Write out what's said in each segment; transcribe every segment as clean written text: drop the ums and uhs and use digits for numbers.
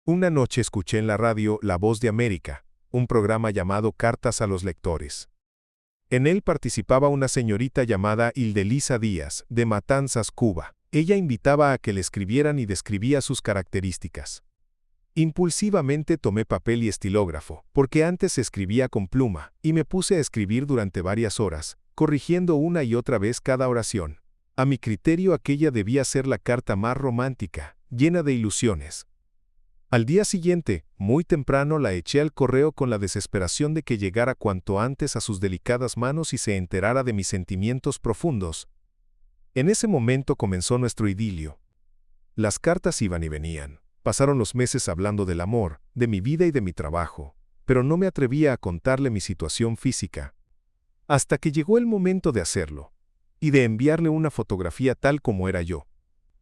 Una noche escuché en la radio La Voz de América, un programa llamado Cartas a los Lectores. En él participaba una señorita llamada Hildelisa Díaz, de Matanzas, Cuba. Ella invitaba a que le escribieran y describía sus características. Impulsivamente tomé papel y estilógrafo, porque antes escribía con pluma, y me puse a escribir durante varias horas, corrigiendo una y otra vez cada oración. A mi criterio aquella debía ser la carta más romántica, llena de ilusiones. Al día siguiente, muy temprano la eché al correo con la desesperación de que llegara cuanto antes a sus delicadas manos y se enterara de mis sentimientos profundos. En ese momento comenzó nuestro idilio. Las cartas iban y venían. Pasaron los meses hablando del amor, de mi vida y de mi trabajo, pero no me atrevía a contarle mi situación física. Hasta que llegó el momento de hacerlo, y de enviarle una fotografía tal como era yo.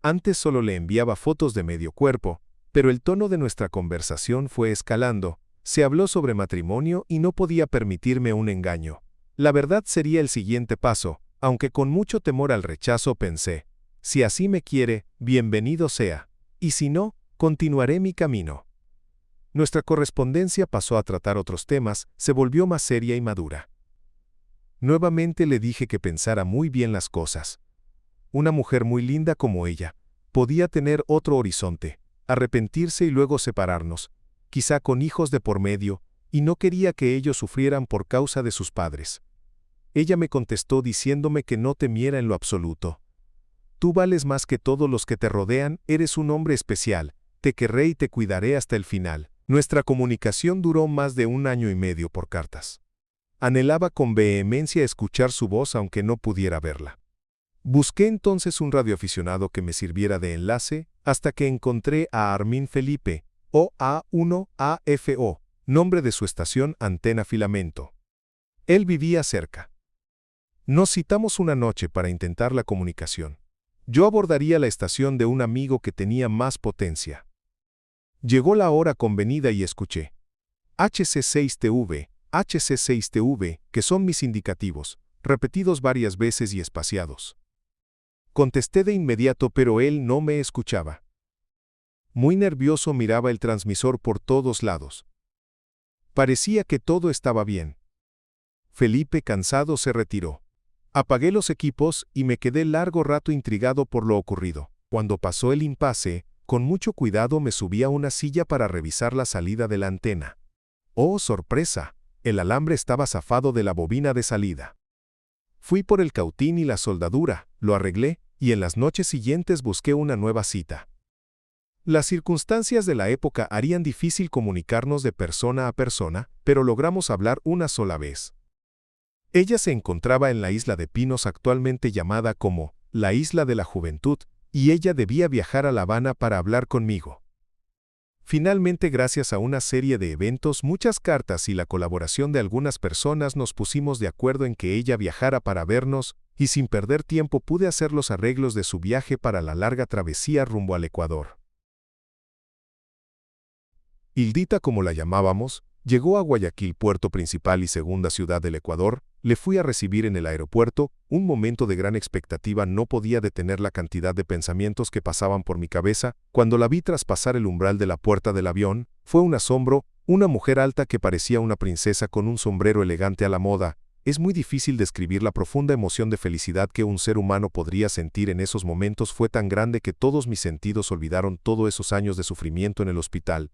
Antes solo le enviaba fotos de medio cuerpo, pero el tono de nuestra conversación fue escalando, se habló sobre matrimonio y no podía permitirme un engaño. La verdad sería el siguiente paso, aunque con mucho temor al rechazo pensé, si así me quiere, bienvenido sea, y si no, continuaré mi camino. Nuestra correspondencia pasó a tratar otros temas, se volvió más seria y madura. Nuevamente le dije que pensara muy bien las cosas. Una mujer muy linda como ella, podía tener otro horizonte, arrepentirse y luego separarnos, quizá con hijos de por medio, y no quería que ellos sufrieran por causa de sus padres. Ella me contestó diciéndome que no temiera en lo absoluto. Tú vales más que todos los que te rodean, eres un hombre especial, te querré y te cuidaré hasta el final. Nuestra comunicación duró más de 1 año y medio por cartas. Anhelaba con vehemencia escuchar su voz aunque no pudiera verla. Busqué entonces un radioaficionado que me sirviera de enlace, hasta que encontré a Armin Felipe, OA1AFO, nombre de su estación Antena Filamento. Él vivía cerca. Nos citamos una noche para intentar la comunicación. Yo abordaría la estación de un amigo que tenía más potencia. Llegó la hora convenida y escuché. HC6TV, HC6TV, que son mis indicativos, repetidos varias veces y espaciados. Contesté de inmediato, pero él no me escuchaba. Muy nervioso miraba el transmisor por todos lados. Parecía que todo estaba bien. Felipe, cansado, se retiró. Apagué los equipos y me quedé largo rato intrigado por lo ocurrido. Cuando pasó el impasse, con mucho cuidado me subí a una silla para revisar la salida de la antena. ¡Oh, sorpresa! El alambre estaba zafado de la bobina de salida. Fui por el cautín y la soldadura, lo arreglé, y en las noches siguientes busqué una nueva cita. Las circunstancias de la época harían difícil comunicarnos de persona a persona, pero logramos hablar una sola vez. Ella se encontraba en la isla de Pinos, actualmente llamada como la Isla de la Juventud, y ella debía viajar a La Habana para hablar conmigo. Finalmente, gracias a una serie de eventos, muchas cartas y la colaboración de algunas personas, nos pusimos de acuerdo en que ella viajara para vernos, y sin perder tiempo pude hacer los arreglos de su viaje para la larga travesía rumbo al Ecuador. Hildita, como la llamábamos, llegó a Guayaquil, puerto principal y segunda ciudad del Ecuador. Le fui a recibir en el aeropuerto, un momento de gran expectativa. No podía detener la cantidad de pensamientos que pasaban por mi cabeza. Cuando la vi traspasar el umbral de la puerta del avión, fue un asombro, una mujer alta que parecía una princesa con un sombrero elegante a la moda. Es muy difícil describir la profunda emoción de felicidad que un ser humano podría sentir en esos momentos. Fue tan grande que todos mis sentidos olvidaron todos esos años de sufrimiento en el hospital.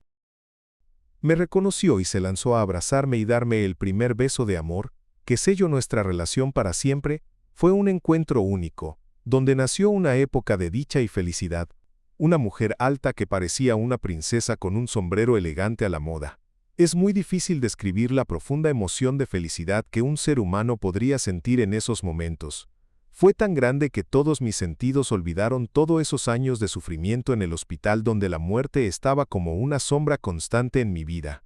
Me reconoció y se lanzó a abrazarme y darme el primer beso de amor, que selló nuestra relación para siempre. Fue un encuentro único, donde nació una época de dicha y felicidad. Una mujer alta que parecía una princesa con un sombrero elegante a la moda. Es muy difícil describir la profunda emoción de felicidad que un ser humano podría sentir en esos momentos. Fue tan grande que todos mis sentidos olvidaron todos esos años de sufrimiento en el hospital, donde la muerte estaba como una sombra constante en mi vida.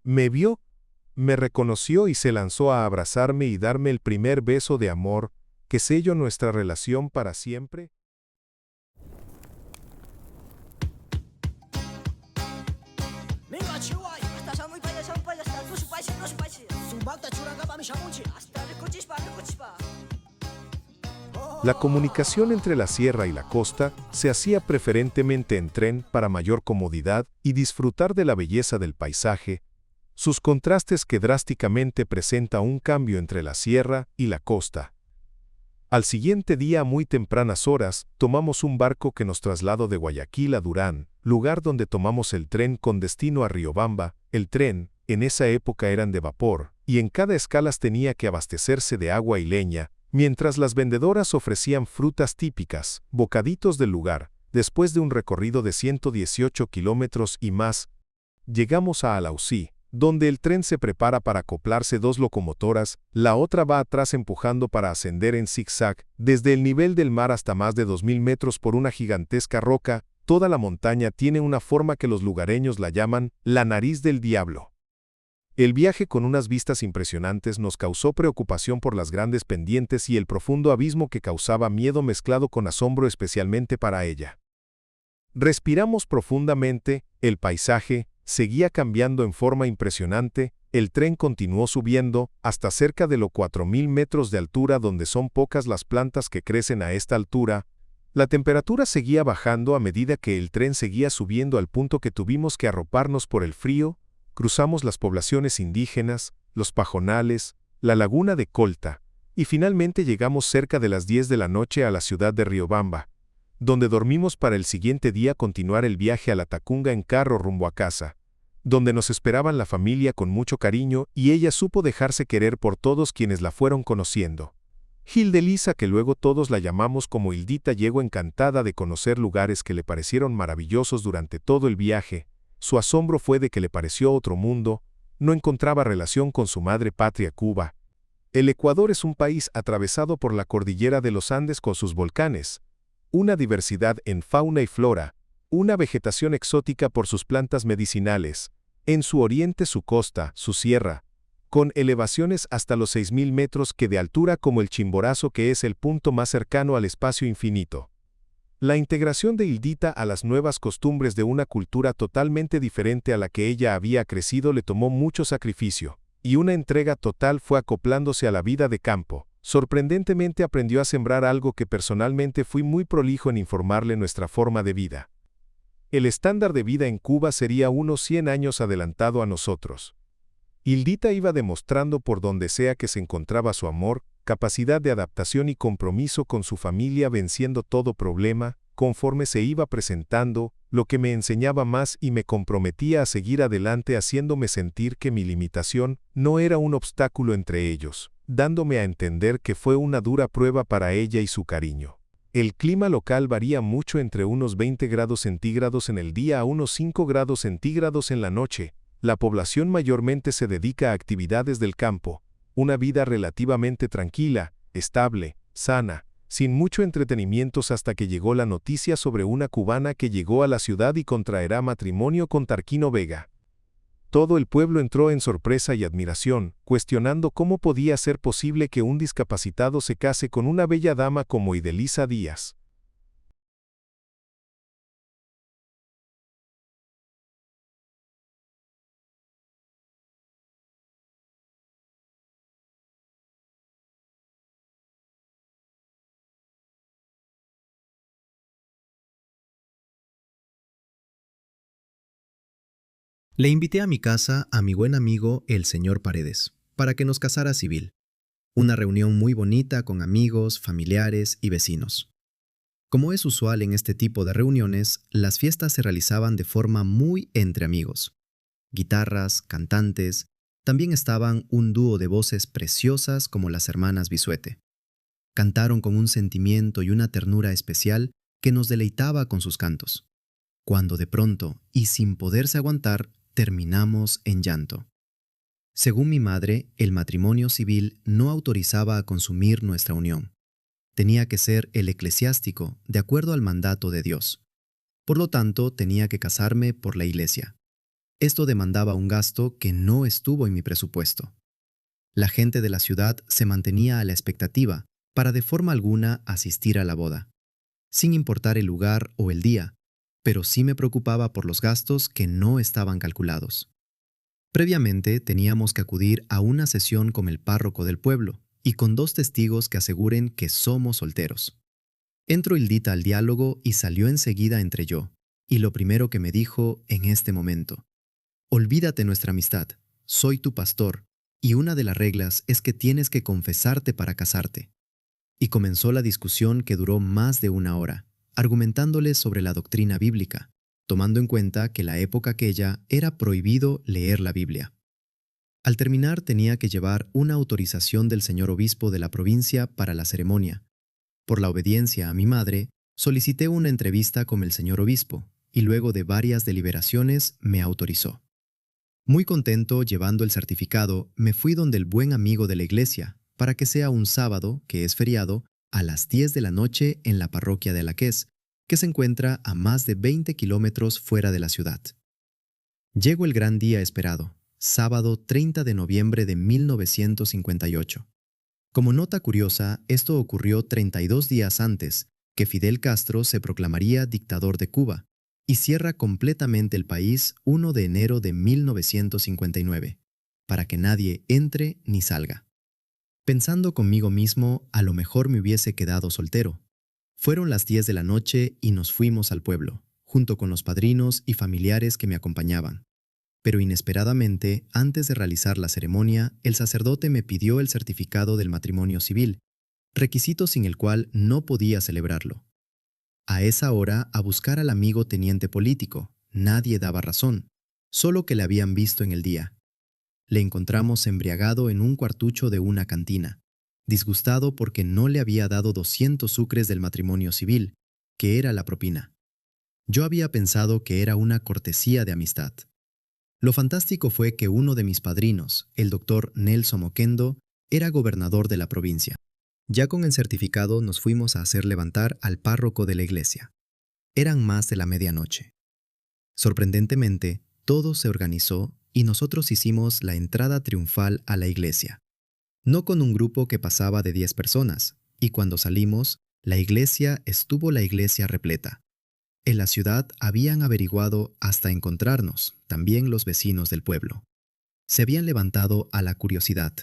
Me vio, me reconoció y se lanzó a abrazarme y darme el primer beso de amor, que selló nuestra relación para siempre. La comunicación entre la sierra y la costa se hacía preferentemente en tren para mayor comodidad y disfrutar de la belleza del paisaje, sus contrastes que drásticamente presenta un cambio entre la sierra y la costa. Al siguiente día a muy tempranas horas, tomamos un barco que nos trasladó de Guayaquil a Durán, lugar donde tomamos el tren con destino a Riobamba. El tren, en esa época eran de vapor, y en cada escala tenía que abastecerse de agua y leña, mientras las vendedoras ofrecían frutas típicas, bocaditos del lugar. Después de un recorrido de 118 kilómetros y más, llegamos a Alausí, donde el tren se prepara para acoplarse dos locomotoras, la otra va atrás empujando para ascender en zigzag, desde el nivel del mar hasta más de 2000 metros por una gigantesca roca. Toda la montaña tiene una forma que los lugareños la llaman la nariz del diablo. El viaje con unas vistas impresionantes nos causó preocupación por las grandes pendientes y el profundo abismo que causaba miedo mezclado con asombro especialmente para ella. Respiramos profundamente, el paisaje seguía cambiando en forma impresionante, el tren continuó subiendo hasta cerca de los 4000 metros de altura donde son pocas las plantas que crecen a esta altura. La temperatura seguía bajando a medida que el tren seguía subiendo al punto que tuvimos que arroparnos por el frío. Cruzamos las poblaciones indígenas, los pajonales, la laguna de Colta, y finalmente llegamos cerca de las 10 de la noche a la ciudad de Riobamba, donde dormimos para el siguiente día continuar el viaje a la Tacunga en carro rumbo a casa, donde nos esperaban la familia con mucho cariño y ella supo dejarse querer por todos quienes la fueron conociendo. Hildelisa, que luego todos la llamamos como Hildita, llegó encantada de conocer lugares que le parecieron maravillosos durante todo el viaje. Su asombro fue de que le pareció otro mundo, no encontraba relación con su madre patria Cuba. El Ecuador es un país atravesado por la cordillera de los Andes con sus volcanes, una diversidad en fauna y flora, una vegetación exótica por sus plantas medicinales, en su oriente su costa, su sierra, con elevaciones hasta los 6000 metros que de altura como el Chimborazo que es el punto más cercano al espacio infinito. La integración de Hildita a las nuevas costumbres de una cultura totalmente diferente a la que ella había crecido le tomó mucho sacrificio, y una entrega total fue acoplándose a la vida de campo. Sorprendentemente aprendió a sembrar algo que personalmente fui muy prolijo en informarle nuestra forma de vida. El estándar de vida en Cuba sería unos 100 años adelantado a nosotros. Hildita iba demostrando por donde sea que se encontraba su amor, capacidad de adaptación y compromiso con su familia venciendo todo problema, conforme se iba presentando, lo que me enseñaba más y me comprometía a seguir adelante haciéndome sentir que mi limitación no era un obstáculo entre ellos, dándome a entender que fue una dura prueba para ella y su cariño. El clima local varía mucho entre unos 20 grados centígrados en el día a unos 5 grados centígrados en la noche. La población mayormente se dedica a actividades del campo, una vida relativamente tranquila, estable, sana, sin mucho entretenimientos hasta que llegó la noticia sobre una cubana que llegó a la ciudad y contraerá matrimonio con Tarquino Vega. Todo el pueblo entró en sorpresa y admiración, cuestionando cómo podía ser posible que un discapacitado se case con una bella dama como Hildelisa Díaz. Le invité a mi casa a mi buen amigo el señor Paredes, para que nos casara civil. Una reunión muy bonita con amigos, familiares y vecinos. Como es usual en este tipo de reuniones, las fiestas se realizaban de forma muy entre amigos. Guitarras, cantantes, también estaban un dúo de voces preciosas como las hermanas Bisuete. Cantaron con un sentimiento y una ternura especial que nos deleitaba con sus cantos. Cuando de pronto, y sin poderse aguantar, terminamos en llanto. Según mi madre, el matrimonio civil no autorizaba a consumir nuestra unión. Tenía que ser el eclesiástico, de acuerdo al mandato de Dios. Por lo tanto, tenía que casarme por la iglesia. Esto demandaba un gasto que no estuvo en mi presupuesto. La gente de la ciudad se mantenía a la expectativa para de forma alguna asistir a la boda, sin importar el lugar o el día, pero sí me preocupaba por los gastos que no estaban calculados. Previamente teníamos que acudir a una sesión con el párroco del pueblo y con 2 testigos que aseguren que somos solteros. Entró Hildita al diálogo y salió enseguida entre yo. Y lo primero que me dijo en este momento: olvídate nuestra amistad, soy tu pastor, y una de las reglas es que tienes que confesarte para casarte. Y comenzó la discusión que duró más de una hora, argumentándole sobre la doctrina bíblica, tomando en cuenta que la época aquella era prohibido leer la Biblia. Al terminar tenía que llevar una autorización del señor obispo de la provincia para la ceremonia. Por la obediencia a mi madre, solicité una entrevista con el señor obispo, y luego de varias deliberaciones me autorizó. Muy contento llevando el certificado, me fui donde el buen amigo de la iglesia, para que sea un sábado, que es feriado, a las 10 de la noche en la parroquia de Alaqués, que se encuentra a más de 20 kilómetros fuera de la ciudad. Llegó el gran día esperado, sábado 30 de noviembre de 1958. Como nota curiosa, esto ocurrió 32 días antes, que Fidel Castro se proclamaría dictador de Cuba, y cierra completamente el país 1 de enero de 1959, para que nadie entre ni salga. Pensando conmigo mismo, a lo mejor me hubiese quedado soltero. Fueron las 10 de la noche y nos fuimos al pueblo, junto con los padrinos y familiares que me acompañaban. Pero inesperadamente, antes de realizar la ceremonia, el sacerdote me pidió el certificado del matrimonio civil, requisito sin el cual no podía celebrarlo. A esa hora, a buscar al amigo teniente político, nadie daba razón, solo que le habían visto en el día. Le encontramos embriagado en un cuartucho de una cantina, disgustado porque no le había dado 200 sucres del matrimonio civil, que era la propina. Yo había pensado que era una cortesía de amistad. Lo fantástico fue que uno de mis padrinos, el doctor Nelson Oquendo, era gobernador de la provincia. Ya con el certificado nos fuimos a hacer levantar al párroco de la iglesia. Eran más de la medianoche. Sorprendentemente, todo se organizó y nosotros hicimos la entrada triunfal a la iglesia. No con un grupo que pasaba de 10 personas, y cuando salimos, la iglesia repleta. En la ciudad habían averiguado hasta encontrarnos, también los vecinos del pueblo. Se habían levantado a la curiosidad,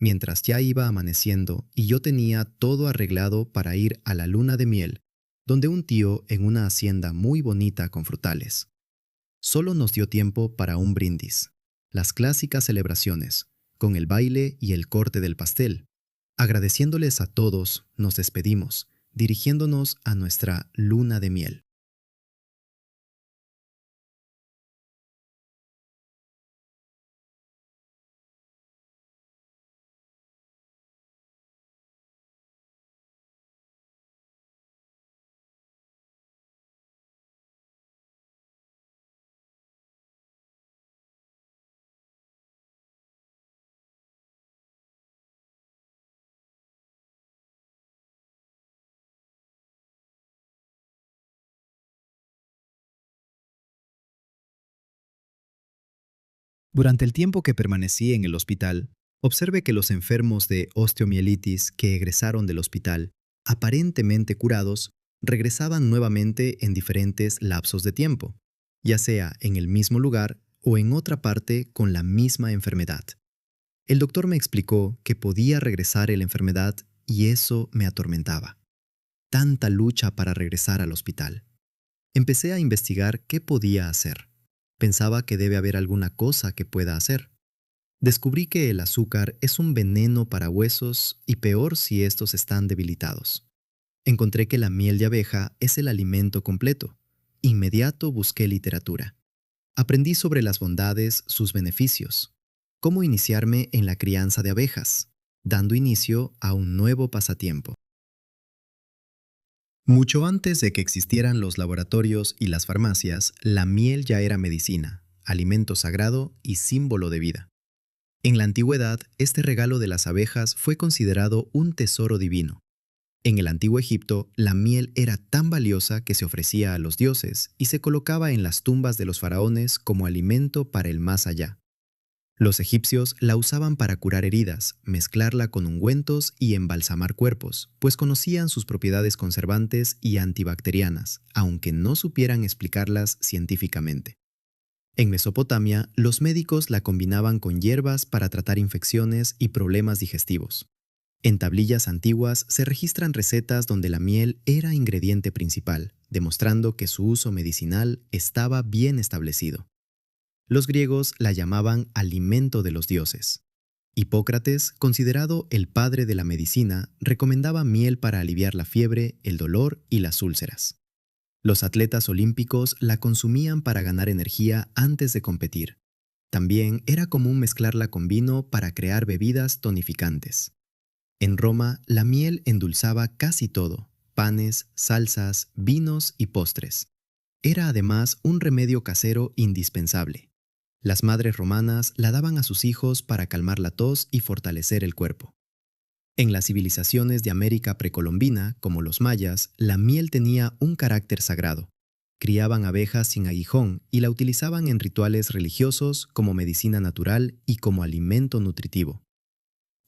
mientras ya iba amaneciendo y yo tenía todo arreglado para ir a la luna de miel, donde un tío en una hacienda muy bonita con frutales. Solo nos dio tiempo para un brindis, las clásicas celebraciones, con el baile y el corte del pastel. Agradeciéndoles a todos, nos despedimos, dirigiéndonos a nuestra luna de miel. Durante el tiempo que permanecí en el hospital, observé que los enfermos de osteomielitis que egresaron del hospital, aparentemente curados, regresaban nuevamente en diferentes lapsos de tiempo, ya sea en el mismo lugar o en otra parte con la misma enfermedad. El doctor me explicó que podía regresar la enfermedad y eso me atormentaba. Tanta lucha para regresar al hospital. Empecé a investigar qué podía hacer. Pensaba que debe haber alguna cosa que pueda hacer. Descubrí que el azúcar es un veneno para huesos y peor si estos están debilitados. Encontré que la miel de abeja es el alimento completo. Inmediato busqué literatura. Aprendí sobre las bondades, sus beneficios. Cómo iniciarme en la crianza de abejas, dando inicio a un nuevo pasatiempo. Mucho antes de que existieran los laboratorios y las farmacias, la miel ya era medicina, alimento sagrado y símbolo de vida. En la antigüedad, este regalo de las abejas fue considerado un tesoro divino. En el antiguo Egipto, la miel era tan valiosa que se ofrecía a los dioses y se colocaba en las tumbas de los faraones como alimento para el más allá. Los egipcios la usaban para curar heridas, mezclarla con ungüentos y embalsamar cuerpos, pues conocían sus propiedades conservantes y antibacterianas, aunque no supieran explicarlas científicamente. En Mesopotamia, los médicos la combinaban con hierbas para tratar infecciones y problemas digestivos. En tablillas antiguas se registran recetas donde la miel era ingrediente principal, demostrando que su uso medicinal estaba bien establecido. Los griegos la llamaban alimento de los dioses. Hipócrates, considerado el padre de la medicina, recomendaba miel para aliviar la fiebre, el dolor y las úlceras. Los atletas olímpicos la consumían para ganar energía antes de competir. También era común mezclarla con vino para crear bebidas tonificantes. En Roma, la miel endulzaba casi todo: panes, salsas, vinos y postres. Era además un remedio casero indispensable. Las madres romanas la daban a sus hijos para calmar la tos y fortalecer el cuerpo. En las civilizaciones de América precolombina, como los mayas, la miel tenía un carácter sagrado. Criaban abejas sin aguijón y la utilizaban en rituales religiosos, como medicina natural y como alimento nutritivo.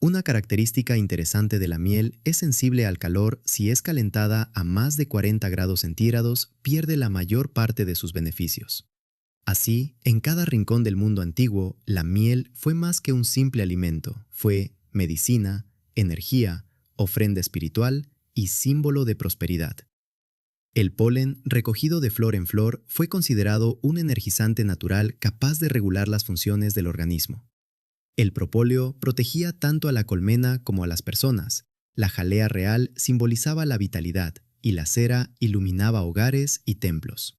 Una característica interesante de la miel es sensible al calor. Si es calentada a más de 40 grados centígrados, pierde la mayor parte de sus beneficios. Así, en cada rincón del mundo antiguo, la miel fue más que un simple alimento, fue medicina, energía, ofrenda espiritual y símbolo de prosperidad. El polen, recogido de flor en flor, fue considerado un energizante natural capaz de regular las funciones del organismo. El propóleo protegía tanto a la colmena como a las personas. La jalea real simbolizaba la vitalidad y la cera iluminaba hogares y templos.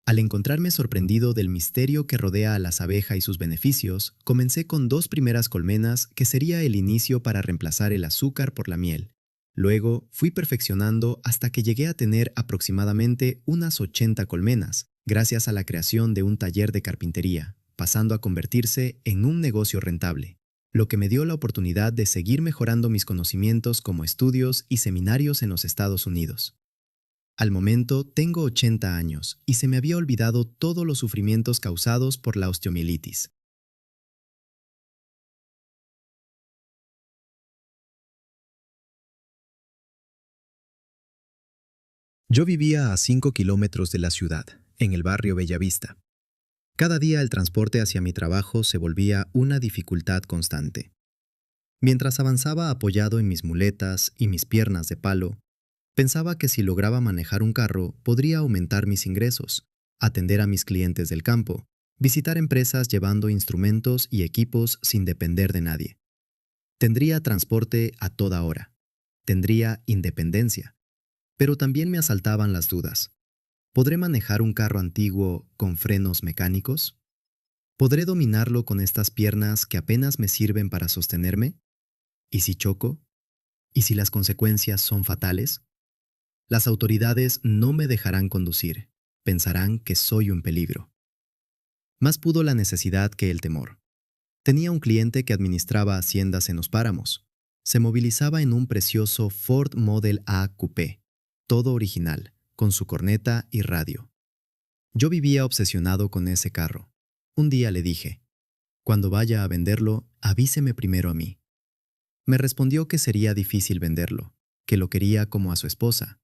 Al encontrarme sorprendido del misterio que rodea a las abejas y sus beneficios, comencé con 2 primeras colmenas, que sería el inicio para reemplazar el azúcar por la miel. Luego fui perfeccionando hasta que llegué a tener aproximadamente unas 80 colmenas, gracias a la creación de un taller de carpintería, pasando a convertirse en un negocio rentable, lo que me dio la oportunidad de seguir mejorando mis conocimientos como estudios y seminarios en los Estados Unidos. Al momento tengo 80 años y se me había olvidado todos los sufrimientos causados por la osteomielitis. Yo vivía a 5 kilómetros de la ciudad, en el barrio Bellavista. Cada día el transporte hacia mi trabajo se volvía una dificultad constante. Mientras avanzaba apoyado en mis muletas y mis piernas de palo, pensaba que si lograba manejar un carro podría aumentar mis ingresos, atender a mis clientes del campo, visitar empresas llevando instrumentos y equipos sin depender de nadie. Tendría transporte a toda hora. Tendría independencia. Pero también me asaltaban las dudas. ¿Podré manejar un carro antiguo con frenos mecánicos? ¿Podré dominarlo con estas piernas que apenas me sirven para sostenerme? ¿Y si choco? ¿Y si las consecuencias son fatales? Las autoridades no me dejarán conducir. Pensarán que soy un peligro. Más pudo la necesidad que el temor. Tenía un cliente que administraba haciendas en los páramos. Se movilizaba en un precioso Ford Model A Coupé, todo original, con su corneta y radio. Yo vivía obsesionado con ese carro. Un día le dije: cuando vaya a venderlo, avíseme primero a mí. Me respondió que sería difícil venderlo, que lo quería como a su esposa.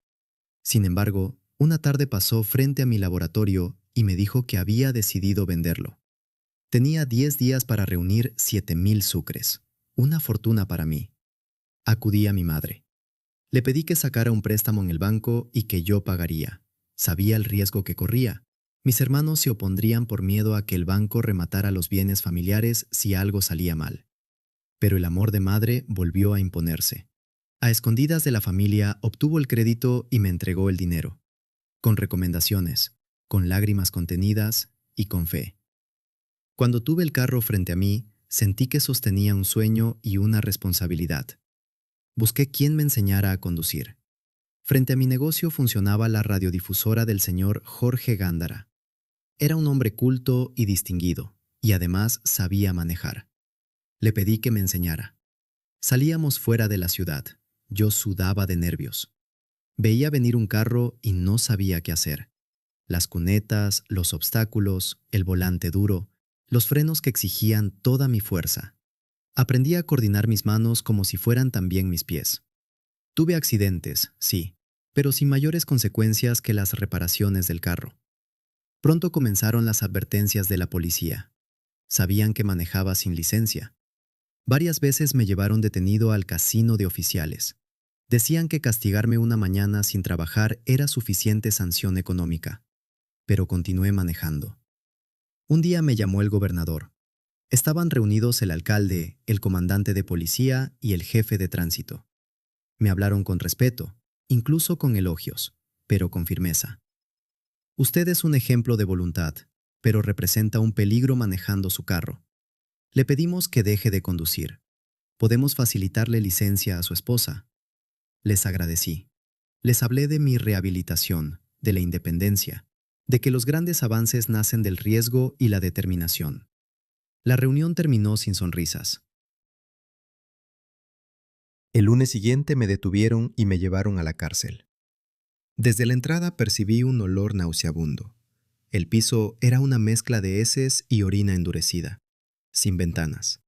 Sin embargo, una tarde pasó frente a mi laboratorio y me dijo que había decidido venderlo. Tenía 10 días para reunir 7,000 sucres, una fortuna para mí. Acudí a mi madre. Le pedí que sacara un préstamo en el banco y que yo pagaría. Sabía el riesgo que corría. Mis hermanos se opondrían por miedo a que el banco rematara los bienes familiares si algo salía mal. Pero el amor de madre volvió a imponerse. A escondidas de la familia obtuvo el crédito y me entregó el dinero. Con recomendaciones, con lágrimas contenidas y con fe. Cuando tuve el carro frente a mí, sentí que sostenía un sueño y una responsabilidad. Busqué quien me enseñara a conducir. Frente a mi negocio funcionaba la radiodifusora del señor Jorge Gándara. Era un hombre culto y distinguido, y además sabía manejar. Le pedí que me enseñara. Salíamos fuera de la ciudad. Yo sudaba de nervios. Veía venir un carro y no sabía qué hacer. Las cunetas, los obstáculos, el volante duro, los frenos que exigían toda mi fuerza. Aprendí a coordinar mis manos como si fueran también mis pies. Tuve accidentes, sí, pero sin mayores consecuencias que las reparaciones del carro. Pronto comenzaron las advertencias de la policía. Sabían que manejaba sin licencia. Varias veces me llevaron detenido al casino de oficiales. Decían que castigarme una mañana sin trabajar era suficiente sanción económica, pero continué manejando. Un día me llamó el gobernador. Estaban reunidos el alcalde, el comandante de policía y el jefe de tránsito. Me hablaron con respeto, incluso con elogios, pero con firmeza. Usted es un ejemplo de voluntad, pero representa un peligro manejando su carro. Le pedimos que deje de conducir. Podemos facilitarle licencia a su esposa. Les agradecí. Les hablé de mi rehabilitación, de la independencia, de que los grandes avances nacen del riesgo y la determinación. La reunión terminó sin sonrisas. El lunes siguiente me detuvieron y me llevaron a la cárcel. Desde la entrada percibí un olor nauseabundo. El piso era una mezcla de heces y orina endurecida, sin ventanas.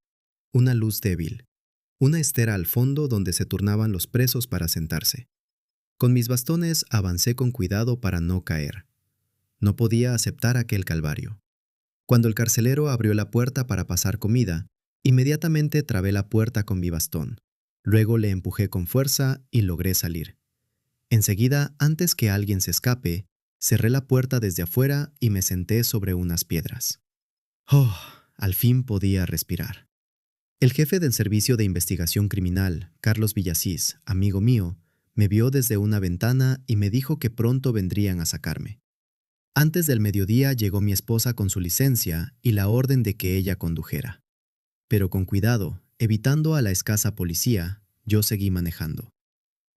Una luz débil. Una estera al fondo donde se turnaban los presos para sentarse. Con mis bastones avancé con cuidado para no caer. No podía aceptar aquel calvario. Cuando el carcelero abrió la puerta para pasar comida, inmediatamente trabé la puerta con mi bastón. Luego le empujé con fuerza y logré salir. Enseguida, antes que alguien se escape, cerré la puerta desde afuera y me senté sobre unas piedras. Oh, al fin podía respirar. El jefe del Servicio de Investigación Criminal, Carlos Villasís, amigo mío, me vio desde una ventana y me dijo que pronto vendrían a sacarme. Antes del mediodía llegó mi esposa con su licencia y la orden de que ella condujera. Pero con cuidado, evitando a la escasa policía, yo seguí manejando.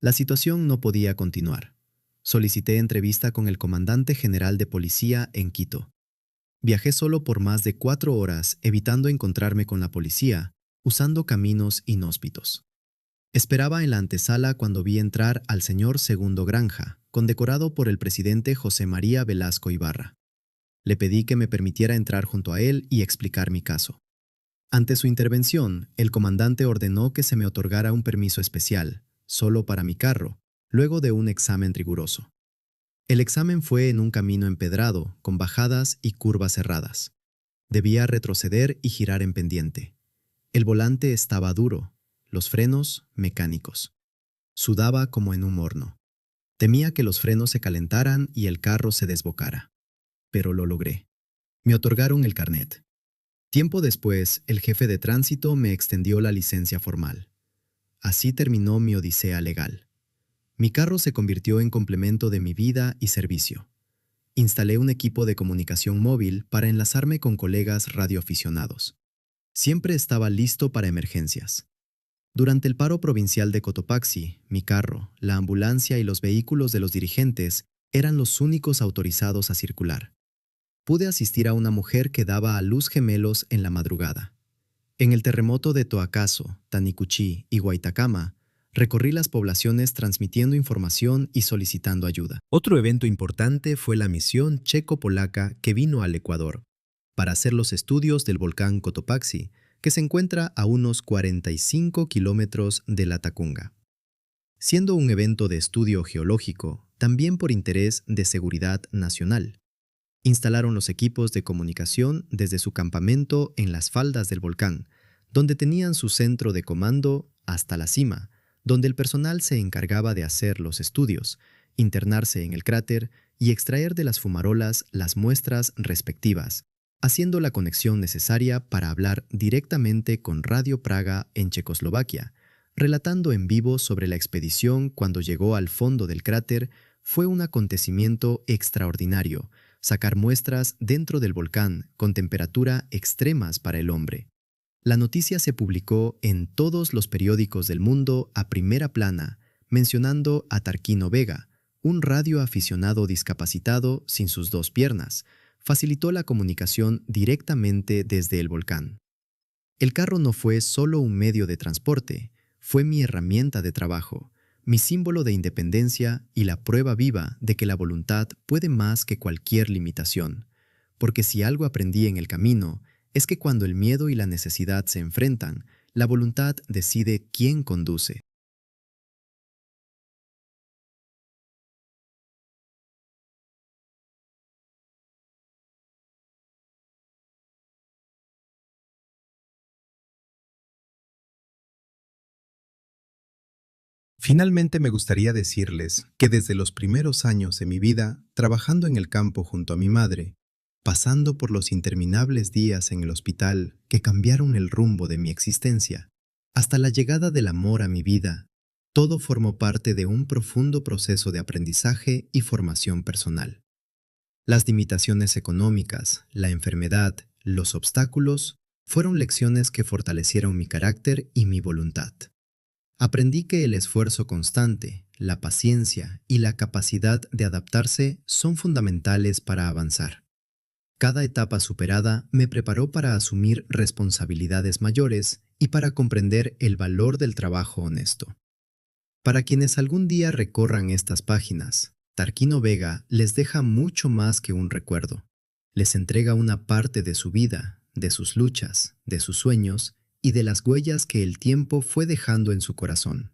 La situación no podía continuar. Solicité entrevista con el comandante general de policía en Quito. Viajé solo por más de 4 horas, evitando encontrarme con la policía, usando caminos inhóspitos. Esperaba en la antesala cuando vi entrar al señor Segundo Granja, condecorado por el presidente José María Velasco Ibarra. Le pedí que me permitiera entrar junto a él y explicar mi caso. Ante su intervención, el comandante ordenó que se me otorgara un permiso especial, solo para mi carro, luego de un examen riguroso. El examen fue en un camino empedrado, con bajadas y curvas cerradas. Debía retroceder y girar en pendiente. El volante estaba duro, los frenos mecánicos. Sudaba como en un horno. Temía que los frenos se calentaran y el carro se desbocara. Pero lo logré. Me otorgaron el carnet. Tiempo después, el jefe de tránsito me extendió la licencia formal. Así terminó mi odisea legal. Mi carro se convirtió en complemento de mi vida y servicio. Instalé un equipo de comunicación móvil para enlazarme con colegas radioaficionados. Siempre estaba listo para emergencias. Durante el paro provincial de Cotopaxi, mi carro, la ambulancia y los vehículos de los dirigentes eran los únicos autorizados a circular. Pude asistir a una mujer que daba a luz gemelos en la madrugada. En el terremoto de Toacaso, Tanicuchí y Guaitacama, recorrí las poblaciones transmitiendo información y solicitando ayuda. Otro evento importante fue la misión checo-polaca que vino al Ecuador para hacer los estudios del volcán Cotopaxi, que se encuentra a unos 45 kilómetros de la Tacunga. Siendo un evento de estudio geológico, también por interés de seguridad nacional. Instalaron los equipos de comunicación desde su campamento en las faldas del volcán, donde tenían su centro de comando, hasta la cima, donde el personal se encargaba de hacer los estudios, internarse en el cráter y extraer de las fumarolas las muestras respectivas, haciendo la conexión necesaria para hablar directamente con Radio Praga en Checoslovaquia, relatando en vivo sobre la expedición cuando llegó al fondo del cráter. Fue un acontecimiento extraordinario, sacar muestras dentro del volcán con temperatura extremas para el hombre. La noticia se publicó en todos los periódicos del mundo a primera plana, mencionando a Tarquino Vega, un radioaficionado discapacitado sin sus 2 piernas. Facilitó la comunicación directamente desde el volcán. El carro no fue solo un medio de transporte, fue mi herramienta de trabajo, mi símbolo de independencia y la prueba viva de que la voluntad puede más que cualquier limitación. Porque si algo aprendí en el camino, es que cuando el miedo y la necesidad se enfrentan, la voluntad decide quién conduce. Finalmente me gustaría decirles que desde los primeros años de mi vida, trabajando en el campo junto a mi madre, pasando por los interminables días en el hospital que cambiaron el rumbo de mi existencia, hasta la llegada del amor a mi vida, todo formó parte de un profundo proceso de aprendizaje y formación personal. Las limitaciones económicas, la enfermedad, los obstáculos, fueron lecciones que fortalecieron mi carácter y mi voluntad. Aprendí que el esfuerzo constante, la paciencia y la capacidad de adaptarse son fundamentales para avanzar. Cada etapa superada me preparó para asumir responsabilidades mayores y para comprender el valor del trabajo honesto. Para quienes algún día recorran estas páginas, Tarquino Vega les deja mucho más que un recuerdo. Les entrega una parte de su vida, de sus luchas, de sus sueños y de las huellas que el tiempo fue dejando en su corazón.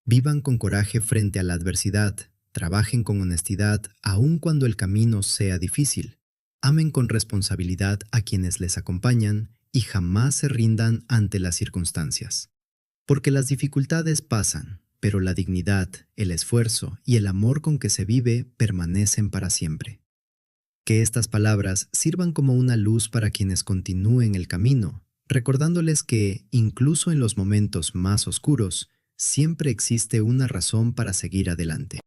Vivan con coraje frente a la adversidad, trabajen con honestidad aun cuando el camino sea difícil, amen con responsabilidad a quienes les acompañan y jamás se rindan ante las circunstancias. Porque las dificultades pasan, pero la dignidad, el esfuerzo y el amor con que se vive permanecen para siempre. Que estas palabras sirvan como una luz para quienes continúen el camino, recordándoles que, incluso en los momentos más oscuros, siempre existe una razón para seguir adelante.